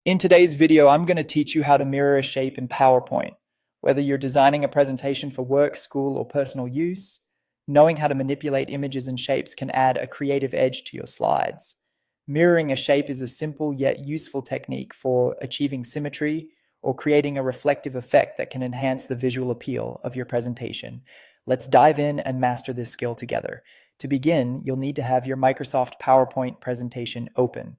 In today's video, I'm going to teach you how to mirror a shape in PowerPoint. Whether you're designing a presentation for work, school, or personal use, knowing how to manipulate images and shapes can add a creative edge to your slides. Mirroring a shape is a simple yet useful technique for achieving symmetry or creating a reflective effect that can enhance the visual appeal of your presentation. Let's dive in and master this skill together. To begin, you'll need to have your Microsoft PowerPoint presentation open.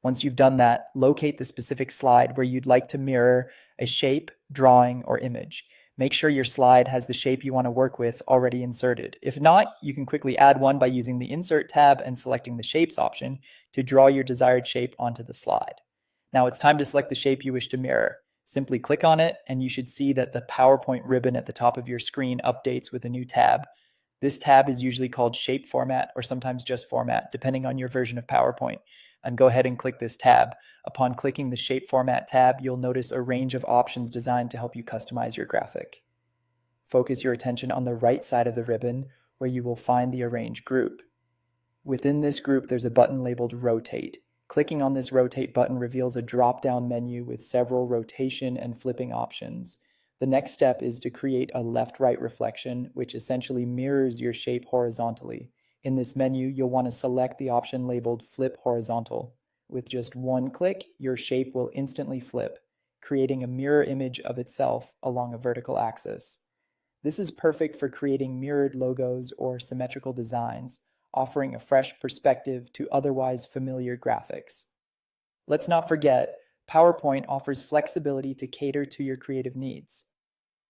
Once you've done that, locate the specific slide where you'd like to mirror a shape, drawing, or image. Make sure your slide has the shape you want to work with already inserted. If not, you can quickly add one by using the Insert tab and selecting the Shapes option to draw your desired shape onto the slide. Now it's time to select the shape you wish to mirror. Simply click on it, and you should see that the PowerPoint ribbon at the top of your screen updates with a new tab. This tab is usually called Shape Format or sometimes just Format, depending on your version of PowerPoint. And go ahead and click this tab. Upon clicking the Shape Format tab, you'll notice a range of options designed to help you customize your graphic. Focus your attention on the right side of the ribbon, where you will find the Arrange group. Within this group, there's a button labeled Rotate. Clicking on this Rotate button reveals a drop-down menu with several rotation and flipping options. The next step is to create a left-right reflection, which essentially mirrors your shape horizontally. In this menu, you'll want to select the option labeled Flip Horizontal. With just one click, your shape will instantly flip, creating a mirror image of itself along a vertical axis. This is perfect for creating mirrored logos or symmetrical designs, offering a fresh perspective to otherwise familiar graphics. Let's not forget, PowerPoint offers flexibility to cater to your creative needs.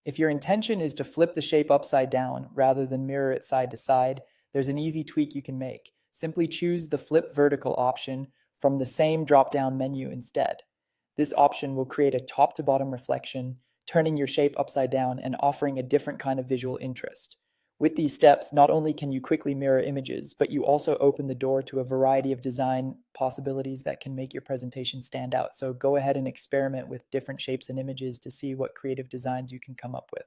If your intention is to flip the shape upside down rather than mirror it side to side, there's an easy tweak you can make. Simply choose the Flip Vertical option from the same drop-down menu instead. This option will create a top-to-bottom reflection, turning your shape upside down and offering a different kind of visual interest. With these steps, not only can you quickly mirror images, but you also open the door to a variety of design possibilities that can make your presentation stand out. So go ahead and experiment with different shapes and images to see what creative designs you can come up with.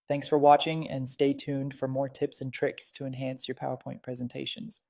Thanks for watching, and stay tuned for more tips and tricks to enhance your PowerPoint presentations.